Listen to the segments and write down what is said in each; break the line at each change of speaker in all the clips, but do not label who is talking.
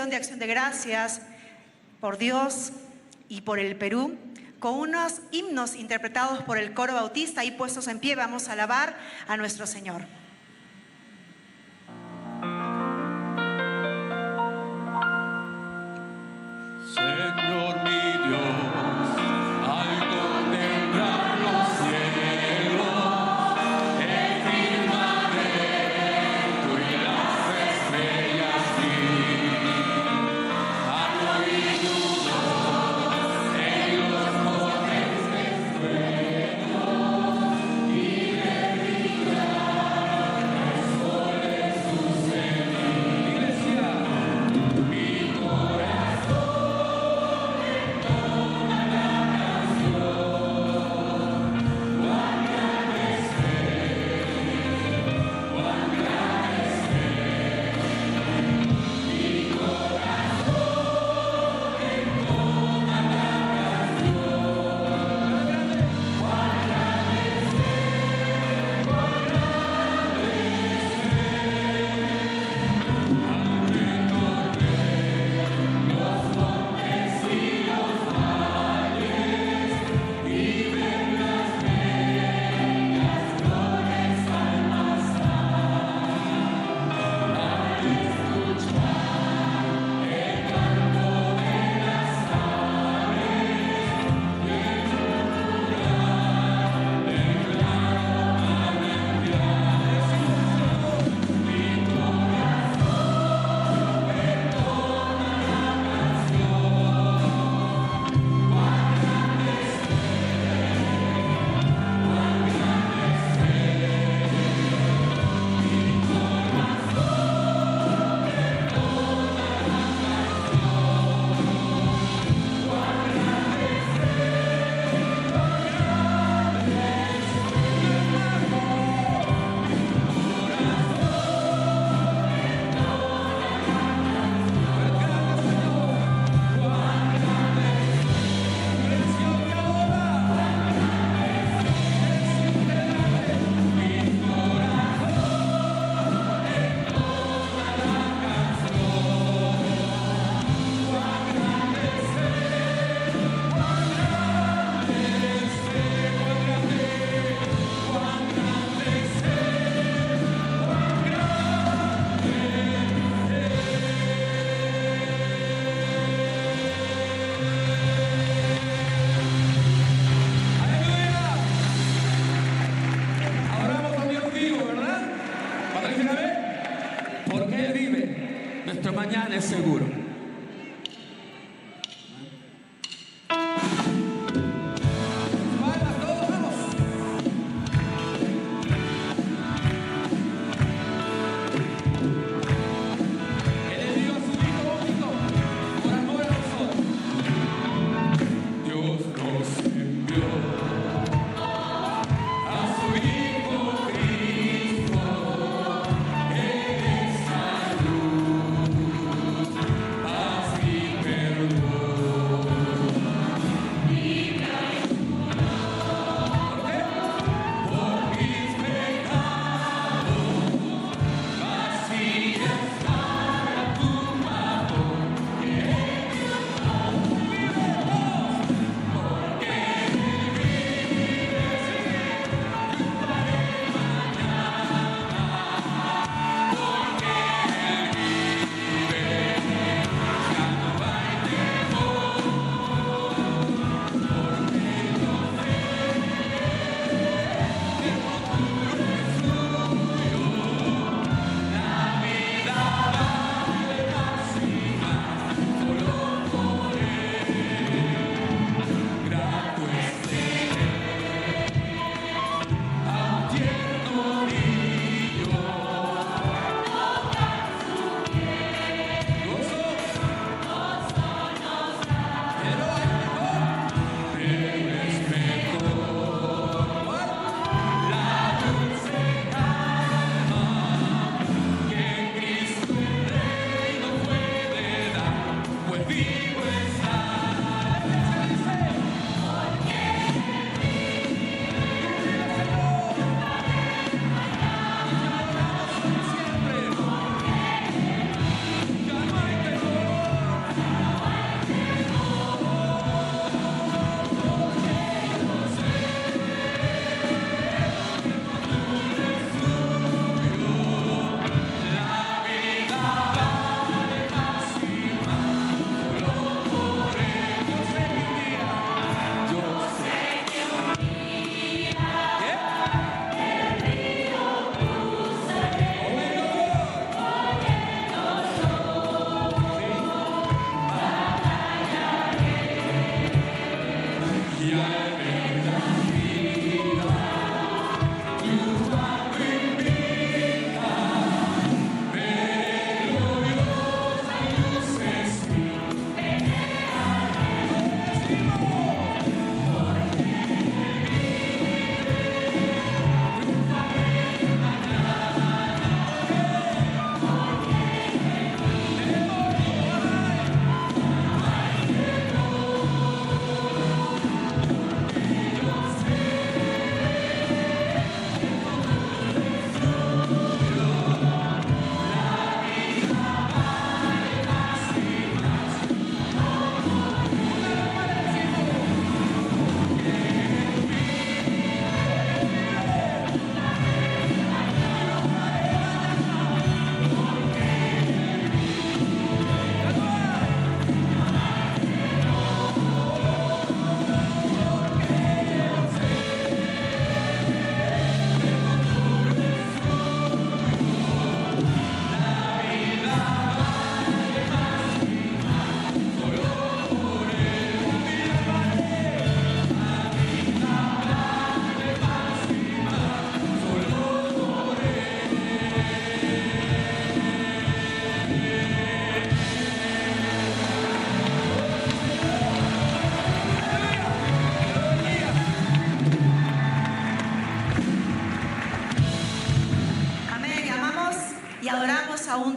oración de acción de gracias por Dios y por el Perú, con unos himnos interpretados por el coro bautista y puestos en pie vamos a alabar a nuestro Señor.
Señor mi Dios, al contemplar los cielos, el firmamento y las estrellas vi, al oír tu voz en los montes del suelo y me brindaron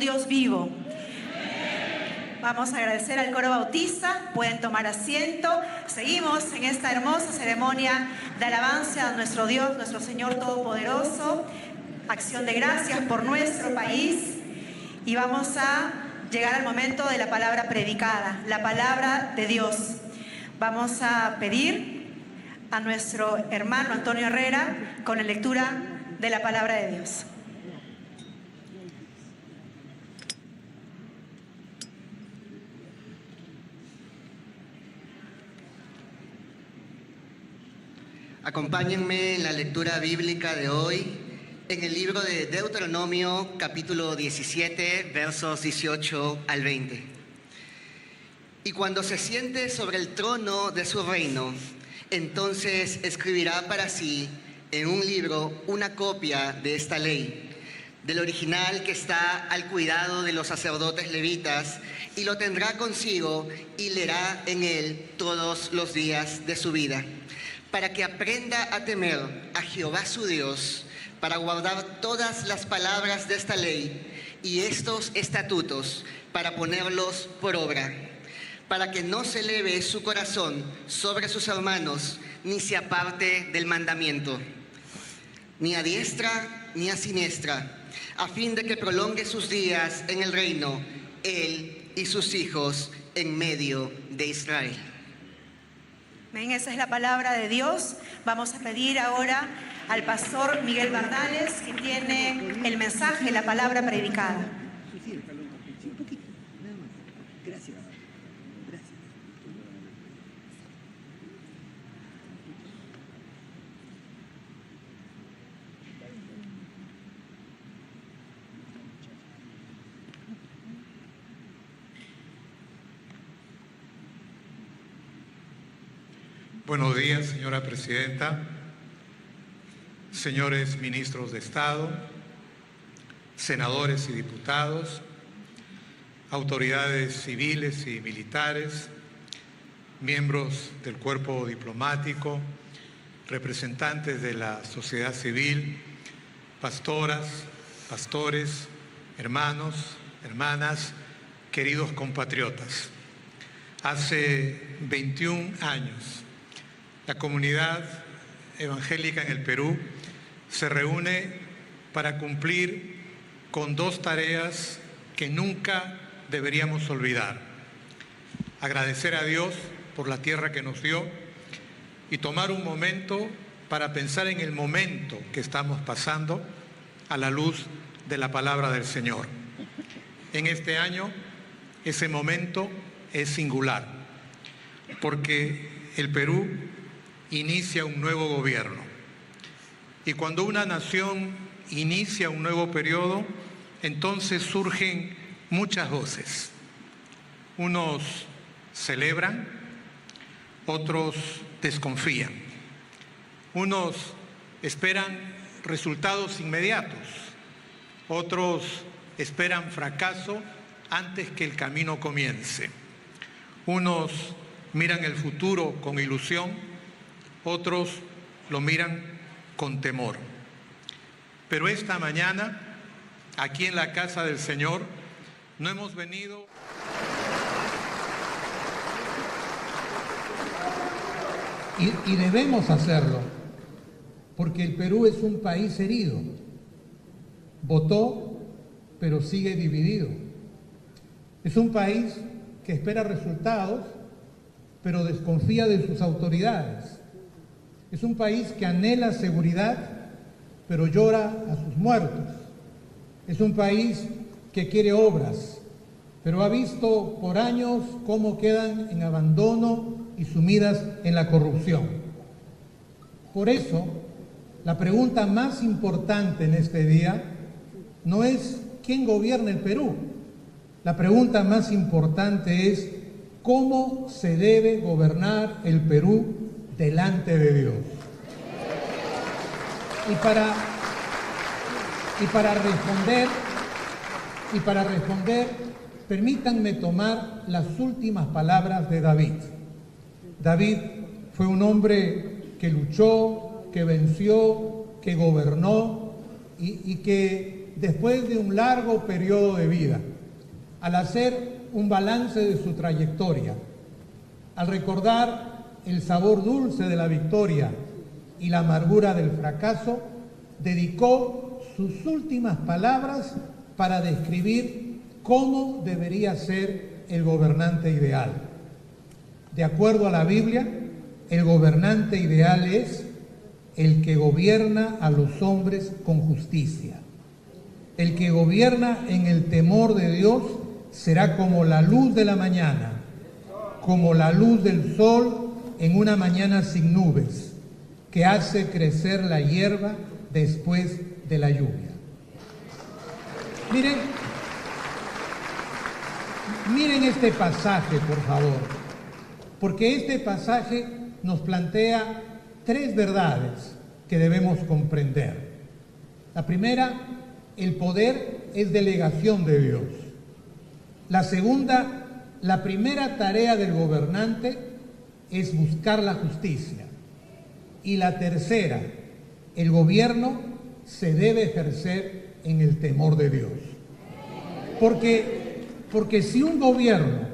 Dios vivo. Vamos a agradecer al coro bautista, pueden tomar asiento. Seguimos en esta hermosa ceremonia de alabanza a nuestro Dios, nuestro Señor Todopoderoso. Acción de gracias por nuestro país. Y vamos a llegar al momento de la palabra predicada, la palabra de Dios. Vamos a pedir a nuestro hermano Antonio Herrera con la lectura de la palabra de Dios.
Acompáñenme en la lectura bíblica de hoy en el libro de Deuteronomio, capítulo 17, versos 18 al 20. Y cuando se siente sobre el trono de su reino, entonces escribirá para sí en un libro una copia de esta ley, del original que está al cuidado de los sacerdotes levitas, y lo tendrá consigo y leerá en él todos los días de su vida, para que aprenda a temer a Jehová su Dios, para guardar todas las palabras de esta ley y estos estatutos, para ponerlos por obra, para que no se eleve su corazón sobre sus hermanos, ni se aparte del mandamiento, ni a diestra ni a siniestra, a fin de que prolongue sus días en el reino, él y sus hijos en medio de Israel.
Amén, esa es la palabra de Dios. Vamos a pedir ahora al pastor Miguel Bardales, que tiene el mensaje, la palabra predicada.
Buenos días, señora presidenta, señores ministros de Estado, senadores y diputados, autoridades civiles y militares, miembros del cuerpo diplomático, representantes de la sociedad civil, pastoras, pastores, hermanos, hermanas, queridos compatriotas. Hace 21 años, la comunidad evangélica en el Perú se reúne para cumplir con dos tareas que nunca deberíamos olvidar: agradecer a Dios por la tierra que nos dio y tomar un momento para pensar en el momento que estamos pasando a la luz de la palabra del Señor. En este año, ese momento es singular, porque el Perú inicia un nuevo gobierno. Y cuando una nación inicia un nuevo periodo, entonces surgen muchas voces. Unos celebran, otros desconfían. Unos esperan resultados inmediatos, otros esperan fracaso antes que el camino comience. Unos miran el futuro con ilusión, otros lo miran con temor. Pero esta mañana, aquí en la casa del Señor, no hemos venido
y debemos hacerlo, porque el Perú es un país herido. Votó, pero sigue dividido. Es un país que espera resultados, pero desconfía de sus autoridades. Es un país que anhela seguridad, pero llora a sus muertos. Es un país que quiere obras, pero ha visto por años cómo quedan en abandono y sumidas en la corrupción. Por eso, la pregunta más importante en este día no es quién gobierna el Perú. La pregunta más importante es cómo se debe gobernar el Perú delante de Dios. Y para responder, permítanme tomar las últimas palabras de David. David fue un hombre que luchó, que venció, que gobernó y que después de un largo periodo de vida, al hacer un balance de su trayectoria, al recordar el sabor dulce de la victoria y la amargura del fracaso, dedicó sus últimas palabras para describir cómo debería ser el gobernante ideal. De acuerdo a la Biblia, el gobernante ideal es el que gobierna a los hombres con justicia. El que gobierna en el temor de Dios será como la luz de la mañana, como la luz del sol en una mañana sin nubes, que hace crecer la hierba después de la lluvia. Miren este pasaje, por favor, porque este pasaje nos plantea tres verdades que debemos comprender. La primera, el poder es delegación de Dios. La segunda, la primera tarea del gobernante es buscar la justicia. Y la tercera, el gobierno se debe ejercer en el temor de Dios. Porque si un gobierno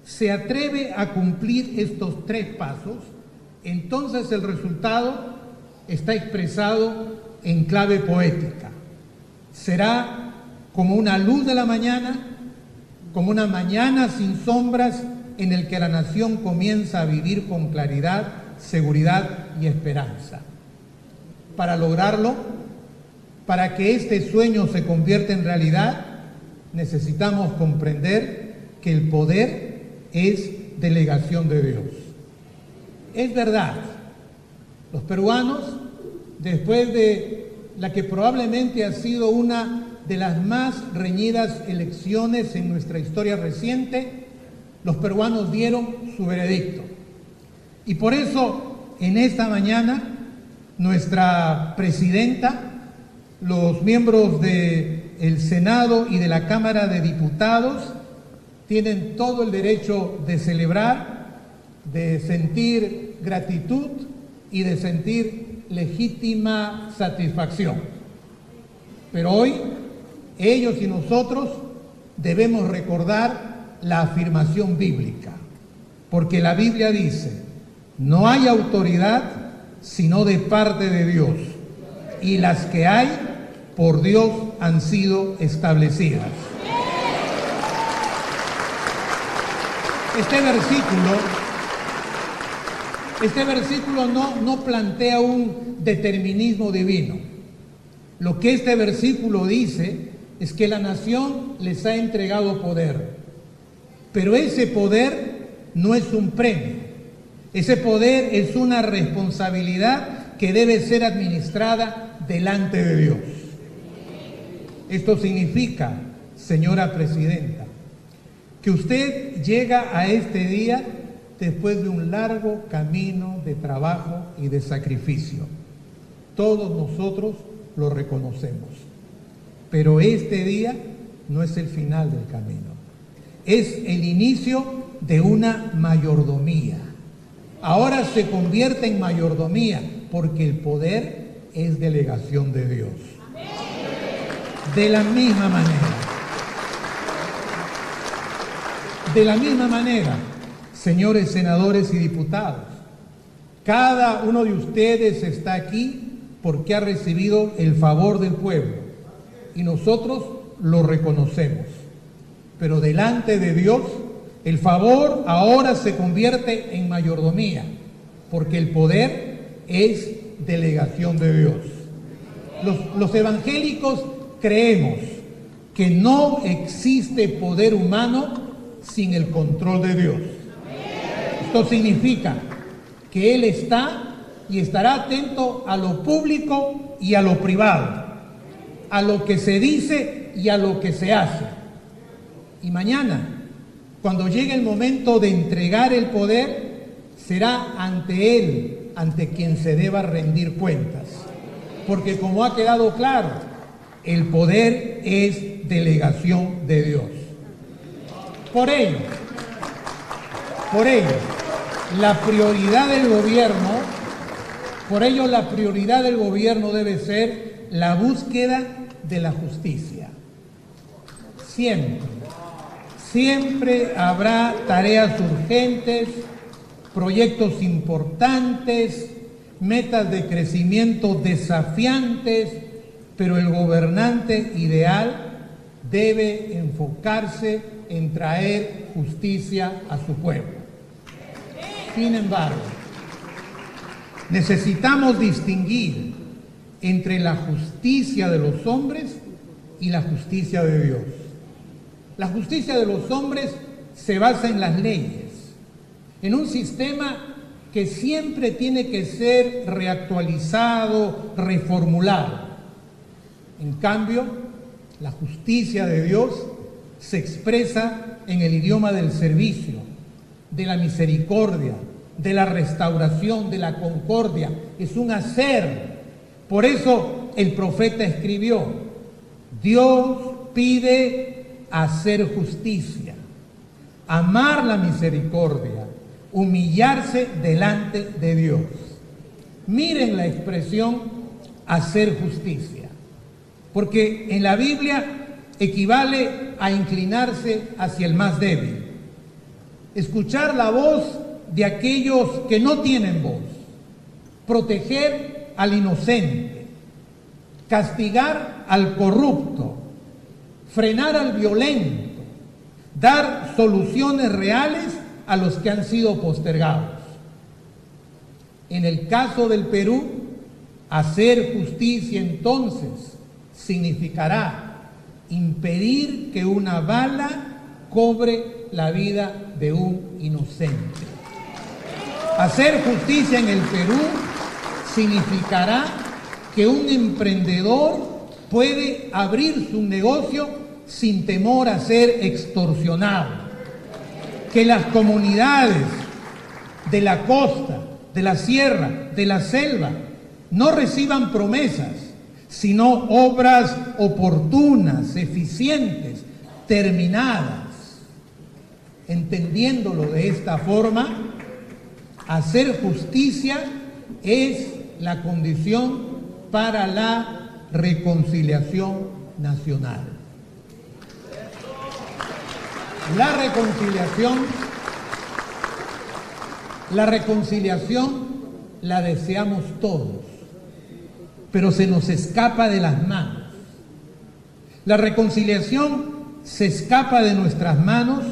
se atreve a cumplir estos tres pasos, entonces el resultado está expresado en clave poética. Será como una luz de la mañana, como una mañana sin sombras en el que la nación comienza a vivir con claridad, seguridad y esperanza. Para lograrlo, para que este sueño se convierta en realidad, necesitamos comprender que el poder es delegación de Dios. Es verdad, los peruanos, después de la que probablemente ha sido una de las más reñidas elecciones en nuestra historia reciente, los peruanos dieron su veredicto. Y por eso, en esta mañana, nuestra presidenta, los miembros del Senado y de la Cámara de Diputados tienen todo el derecho de celebrar, de sentir gratitud y de sentir legítima satisfacción. Pero hoy, ellos y nosotros debemos recordar la afirmación bíblica, porque la Biblia dice: no hay autoridad sino de parte de Dios, y las que hay por Dios han sido establecidas. Este versículo no plantea un determinismo divino. Lo que este versículo dice es que la nación les ha entregado poder, pero ese poder no es un premio. Ese poder es una responsabilidad que debe ser administrada delante de Dios. Esto significa, señora presidenta, que usted llega a este día después de un largo camino de trabajo y de sacrificio. Todos nosotros lo reconocemos. Pero este día no es el final del camino. Es el inicio de una mayordomía. Ahora se convierte en mayordomía porque el poder es delegación de Dios. De la misma manera, señores senadores y diputados, cada uno de ustedes está aquí porque ha recibido el favor del pueblo y nosotros lo reconocemos. Pero delante de Dios, el favor ahora se convierte en mayordomía, porque el poder es delegación de Dios. Los evangélicos creemos que no existe poder humano sin el control de Dios. Esto significa que Él está y estará atento a lo público y a lo privado, a lo que se dice y a lo que se hace. Y mañana, cuando llegue el momento de entregar el poder, será ante Él, ante quien se deba rendir cuentas. Porque como ha quedado claro, el poder es delegación de Dios. Por ello, la prioridad del gobierno debe ser la búsqueda de la justicia. Siempre, siempre habrá tareas urgentes, proyectos importantes, metas de crecimiento desafiantes, pero el gobernante ideal debe enfocarse en traer justicia a su pueblo. Sin embargo, necesitamos distinguir entre la justicia de los hombres y la justicia de Dios. La justicia de los hombres se basa en las leyes, en un sistema que siempre tiene que ser reactualizado, reformulado. En cambio, la justicia de Dios se expresa en el idioma del servicio, de la misericordia, de la restauración, de la concordia. Es un hacer. Por eso el profeta escribió: Dios pide hacer justicia, amar la misericordia, humillarse delante de Dios. Miren la expresión hacer justicia, porque en la Biblia equivale a inclinarse hacia el más débil, escuchar la voz de aquellos que no tienen voz, proteger al inocente, castigar al corrupto, frenar al violento, dar soluciones reales a los que han sido postergados. En el caso del Perú, hacer justicia entonces significará impedir que una bala cobre la vida de un inocente. Hacer justicia en el Perú significará que un emprendedor puede abrir su negocio sin temor a ser extorsionado, que las comunidades de la costa, de la sierra, de la selva no reciban promesas, sino obras oportunas, eficientes, terminadas. Entendiéndolo de esta forma, hacer justicia es la condición para la reconciliación nacional. La reconciliación la deseamos todos, pero se nos escapa de las manos. La reconciliación se escapa de nuestras manos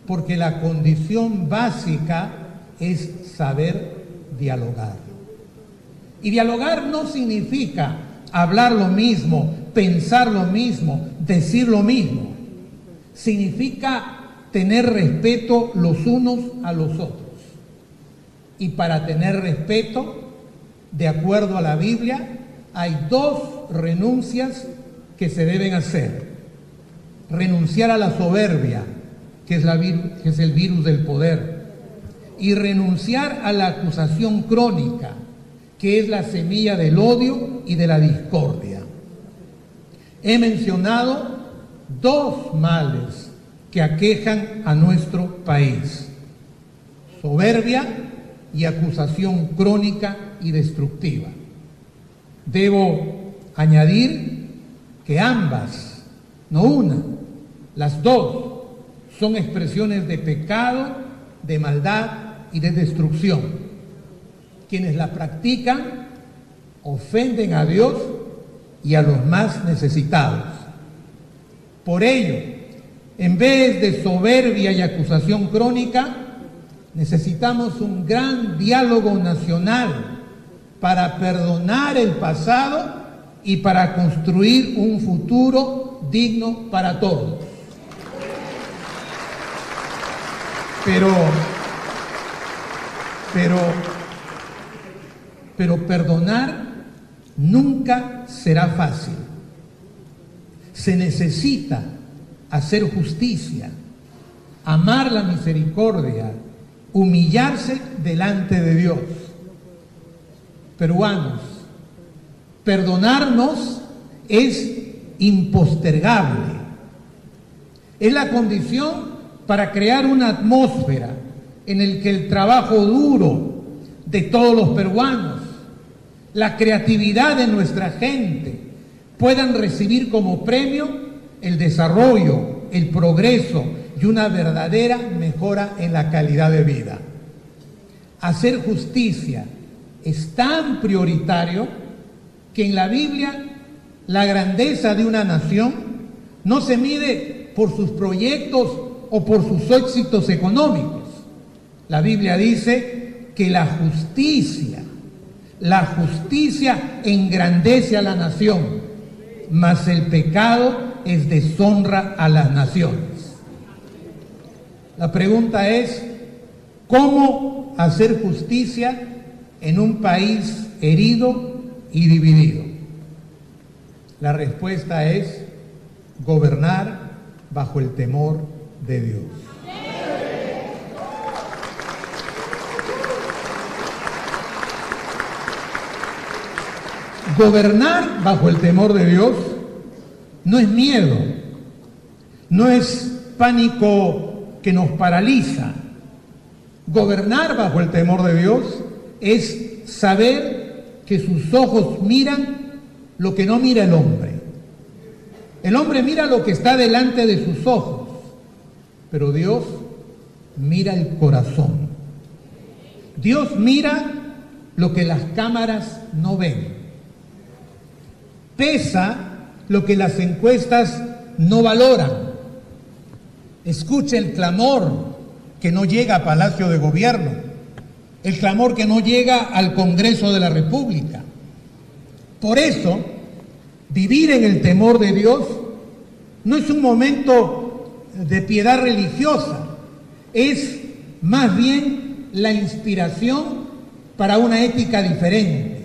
porque la condición básica es saber dialogar. Y dialogar no significa hablar lo mismo, pensar lo mismo, decir lo mismo. Significa tener respeto los unos a los otros. Y para tener respeto, de acuerdo a la Biblia, hay dos renuncias que se deben hacer. Renunciar a la soberbia, que es el virus del poder, y renunciar a la acusación crónica, que es la semilla del odio y de la discordia. He mencionado dos males que aquejan a nuestro país: soberbia y acusación crónica y destructiva. Debo añadir que ambas, no una, las dos, son expresiones de pecado, de maldad y de destrucción. Quienes la practican ofenden a Dios y a los más necesitados. Por ello, en vez de soberbia y acusación crónica, necesitamos un gran diálogo nacional para perdonar el pasado y para construir un futuro digno para todos. Pero perdonar nunca será fácil. Se necesita hacer justicia, amar la misericordia, humillarse delante de Dios. Peruanos, perdonarnos es impostergable. Es la condición para crear una atmósfera en la que el trabajo duro de todos los peruanos, la creatividad de nuestra gente, puedan recibir como premio el desarrollo, el progreso y una verdadera mejora en la calidad de vida. Hacer justicia es tan prioritario que en la Biblia la grandeza de una nación no se mide por sus proyectos o por sus éxitos económicos. La Biblia dice que la justicia engrandece a la nación, mas el pecado es deshonra a las naciones. La pregunta es, ¿cómo hacer justicia en un país herido y dividido? La respuesta es gobernar bajo el temor de Dios. Gobernar bajo el temor de Dios no es miedo, no es pánico que nos paraliza. Gobernar bajo el temor de Dios es saber que sus ojos miran lo que no mira el hombre. El hombre mira lo que está delante de sus ojos, pero Dios mira el corazón. Dios mira lo que las cámaras no ven. Pesa lo que las encuestas no valoran. Escucha el clamor que no llega a Palacio de Gobierno, el clamor que no llega al Congreso de la República. Por eso, vivir en el temor de Dios no es un momento de piedad religiosa, es más bien la inspiración para una ética diferente,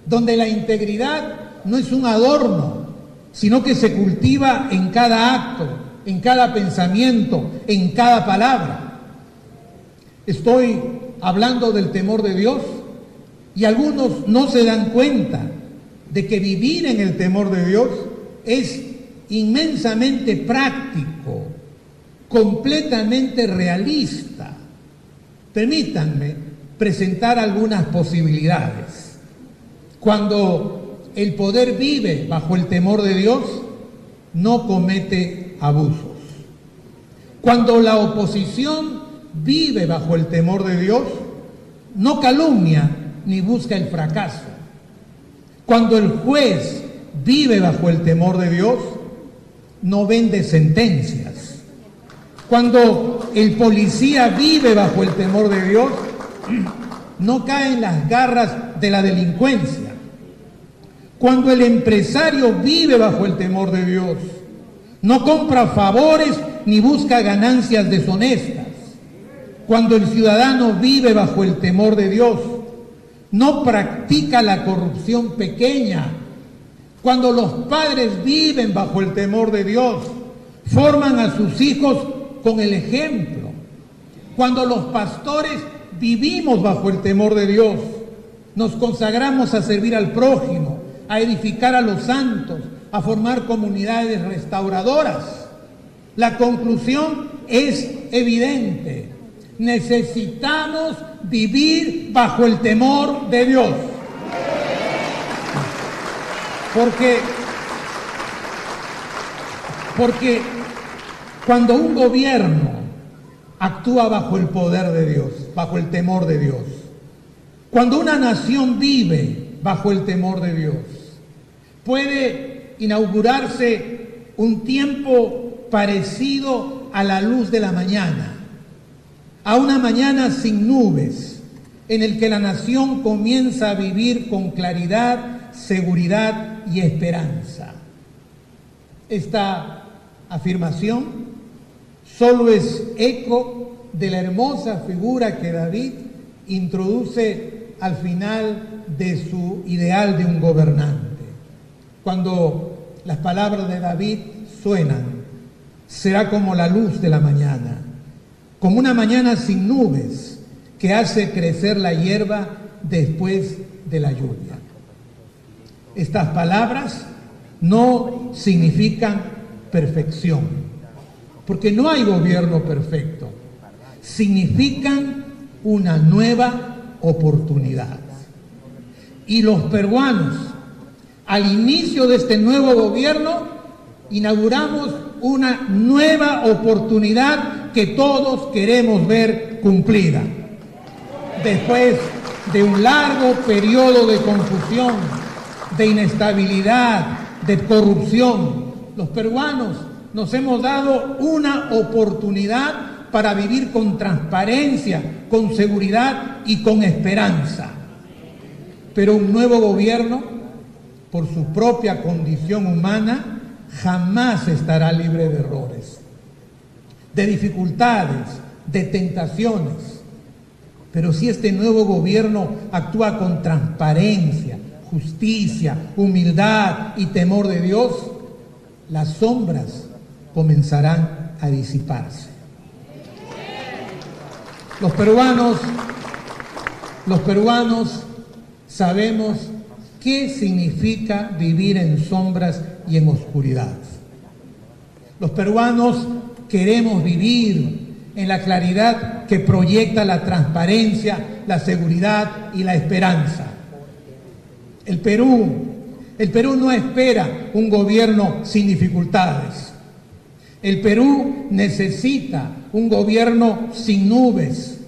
donde la integridad no es un adorno, sino que se cultiva en cada acto, en cada pensamiento, en cada palabra. Estoy hablando del temor de Dios y algunos no se dan cuenta de que vivir en el temor de Dios es inmensamente práctico, completamente realista. Permítanme presentar algunas posibilidades. Cuando el poder vive bajo el temor de Dios, no comete abusos. Cuando la oposición vive bajo el temor de Dios, no calumnia ni busca el fracaso. Cuando el juez vive bajo el temor de Dios, no vende sentencias. Cuando el policía vive bajo el temor de Dios, no cae en las garras de la delincuencia. Cuando el empresario vive bajo el temor de Dios, no compra favores ni busca ganancias deshonestas. Cuando el ciudadano vive bajo el temor de Dios, no practica la corrupción pequeña. Cuando los padres viven bajo el temor de Dios, forman a sus hijos con el ejemplo. Cuando los pastores vivimos bajo el temor de Dios, nos consagramos a servir al prójimo, a edificar a los santos, a formar comunidades restauradoras. La conclusión es evidente. Necesitamos vivir bajo el temor de Dios. Porque cuando un gobierno actúa bajo el poder de Dios, bajo el temor de Dios, cuando una nación vive bajo el temor de Dios, puede inaugurarse un tiempo parecido a la luz de la mañana, a una mañana sin nubes, en el que la nación comienza a vivir con claridad, seguridad y esperanza. Esta afirmación solo es eco de la hermosa figura que David introduce al final de su ideal de un gobernante. Cuando las palabras de David suenan, será como la luz de la mañana, como una mañana sin nubes que hace crecer la hierba después de la lluvia. Estas palabras no significan perfección, porque no hay gobierno perfecto. Significan una nueva oportunidad. Y los peruanos Al inicio de este nuevo gobierno, inauguramos una nueva oportunidad que todos queremos ver cumplida. Después de un largo periodo de confusión, de inestabilidad, de corrupción, los peruanos nos hemos dado una oportunidad para vivir con transparencia, con seguridad y con esperanza. Pero un nuevo gobierno, por su propia condición humana, jamás estará libre de errores, de dificultades, de tentaciones. Pero si este nuevo gobierno actúa con transparencia, justicia, humildad y temor de Dios, las sombras comenzarán a disiparse. Los peruanos sabemos qué significa vivir en sombras y en oscuridad. Los peruanos queremos vivir en la claridad que proyecta la transparencia, la seguridad y la esperanza. El Perú no espera un gobierno sin dificultades. El Perú necesita un gobierno sin nubes,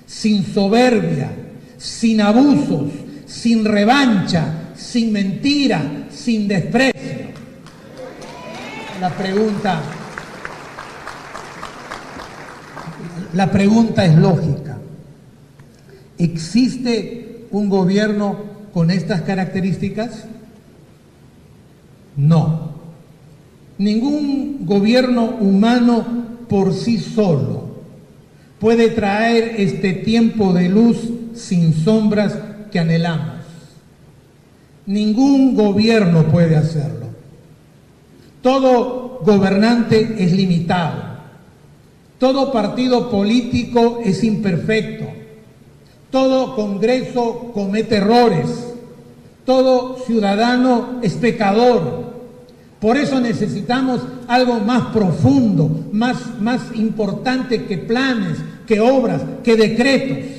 sin soberbia, sin abusos, sin revancha, sin mentira, sin desprecio. La pregunta es lógica. ¿Existe un gobierno con estas características? No. Ningún gobierno humano por sí solo puede traer este tiempo de luz sin sombras que anhelamos. Ningún gobierno puede hacerlo. Todo gobernante es limitado. Todo partido político es imperfecto. Todo Congreso comete errores. Todo ciudadano es pecador. Por eso necesitamos algo más profundo, más importante que planes, que obras, que decretos.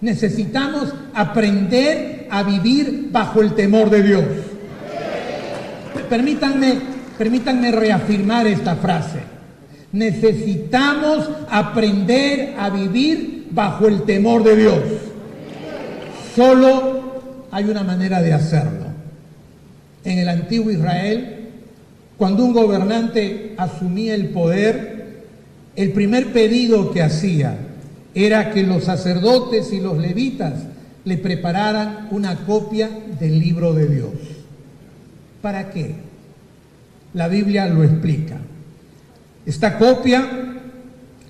Necesitamos aprender a vivir bajo el temor de Dios. Permítanme reafirmar esta frase. Necesitamos aprender a vivir bajo el temor de Dios. Solo hay una manera de hacerlo. En el antiguo Israel, cuando un gobernante asumía el poder, el primer pedido que hacía era que los sacerdotes y los levitas le prepararan una copia del libro de Dios. ¿Para qué? La Biblia lo explica. Esta copia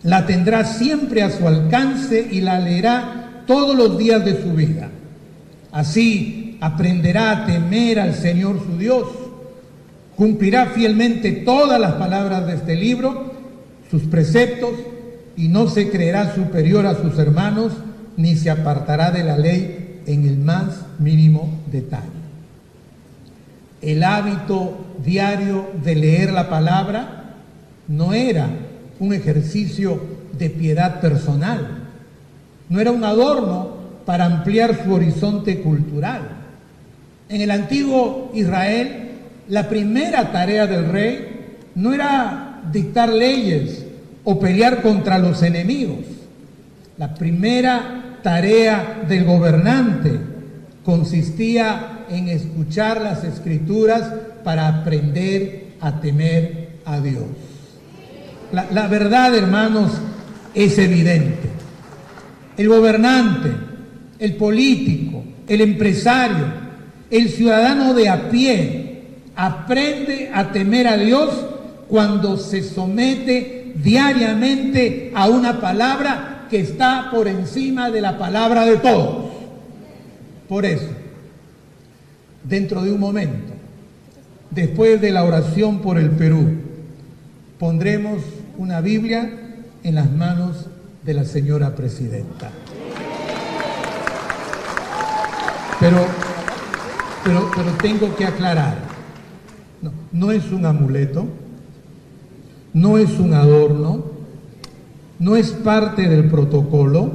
la tendrá siempre a su alcance y la leerá todos los días de su vida. Así aprenderá a temer al Señor su Dios, cumplirá fielmente todas las palabras de este libro, sus preceptos, y no se creerá superior a sus hermanos, ni se apartará de la ley en el más mínimo detalle. El hábito diario de leer la palabra no era un ejercicio de piedad personal, no era un adorno para ampliar su horizonte cultural. En el antiguo Israel, la primera tarea del rey no era dictar leyes o pelear contra los enemigos. La primera tarea del gobernante consistía en escuchar las Escrituras para aprender a temer a Dios. La verdad, hermanos, es evidente. El gobernante, el político, el empresario, el ciudadano de a pie aprende a temer a Dios cuando se somete diariamente a una palabra que está por encima de la palabra de todos. Por eso, dentro de un momento, después de la oración por el Perú, pondremos una Biblia en las manos de la señora presidenta. Pero tengo que aclarar, no es un amuleto, no es un adorno, no es parte del protocolo,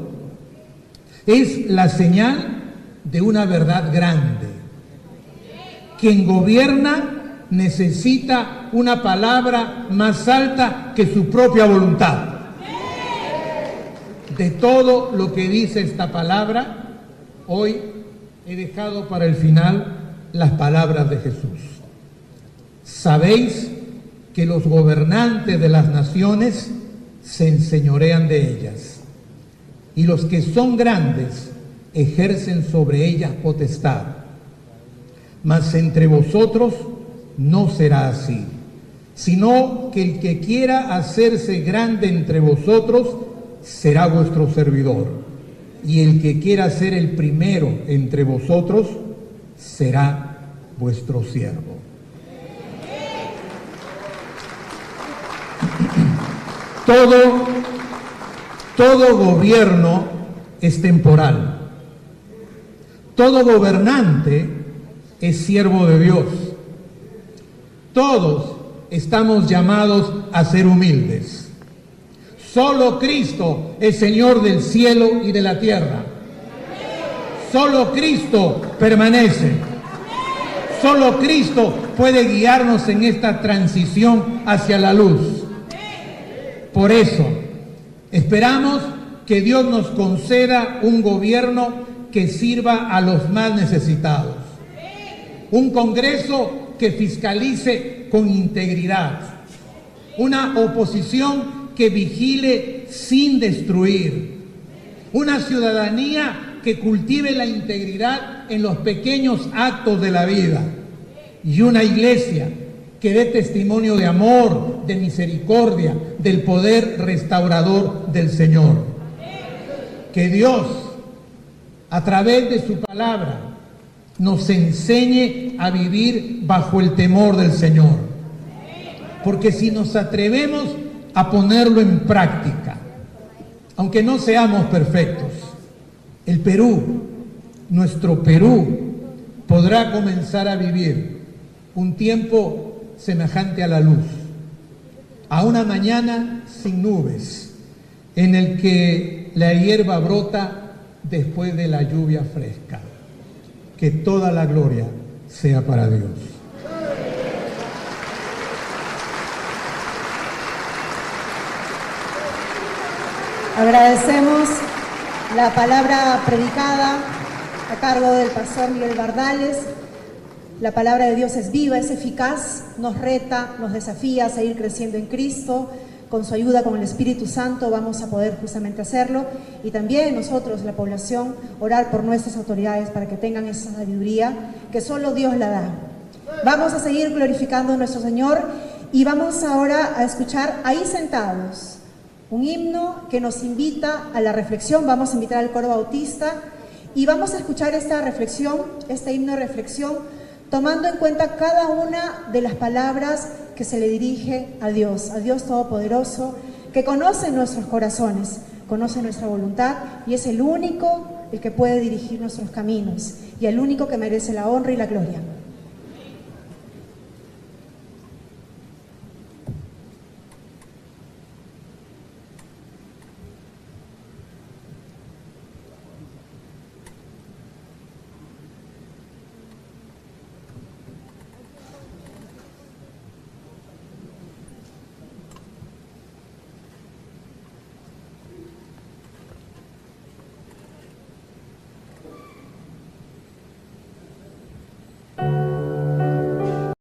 es la señal de una verdad grande, quien gobierna necesita una palabra más alta que su propia voluntad. De todo lo que dice esta palabra, hoy he dejado para el final las palabras de Jesús. Sabéis que los gobernantes de las naciones se enseñorean de ellas, y los que son grandes ejercen sobre ellas potestad. Mas entre vosotros no será así, sino que el que quiera hacerse grande entre vosotros será vuestro servidor, y el que quiera ser el primero entre vosotros será vuestro siervo. Todo gobierno es temporal. Todo gobernante es siervo de Dios. Todos estamos llamados a ser humildes. Solo Cristo es Señor del cielo y de la tierra. Solo Cristo permanece. Solo Cristo puede guiarnos en esta transición hacia la luz. Por eso, esperamos que Dios nos conceda un gobierno que sirva a los más necesitados. Un Congreso que fiscalice con integridad. Una oposición que vigile sin destruir. Una ciudadanía que cultive la integridad en los pequeños actos de la vida. Y una iglesia que dé testimonio de amor, de misericordia, del poder restaurador del Señor. Que Dios, a través de su palabra, nos enseñe a vivir bajo el temor del Señor. Porque si nos atrevemos a ponerlo en práctica, aunque no seamos perfectos, el Perú, nuestro Perú, podrá comenzar a vivir un tiempo semejante a la luz, a una mañana sin nubes, en el que la hierba brota después de la lluvia fresca. Que toda la gloria sea para Dios.
Agradecemos la palabra predicada a cargo del pastor Miguel Bardales. La palabra de Dios es viva, es eficaz, nos reta, nos desafía a seguir creciendo en Cristo. Con su ayuda, con el Espíritu Santo, vamos a poder justamente hacerlo. Y también nosotros, la población, orar por nuestras autoridades para que tengan esa sabiduría que solo Dios la da. Vamos a seguir glorificando a nuestro Señor y vamos ahora a escuchar Ahí Sentados, un himno que nos invita a la reflexión. Vamos a invitar al coro bautista y vamos a escuchar esta reflexión, este himno de reflexión, tomando en cuenta cada una de las palabras que se le dirige a Dios Todopoderoso, que conoce nuestros corazones, conoce nuestra voluntad y es el único el que puede dirigir nuestros caminos y el único que merece la honra y la gloria.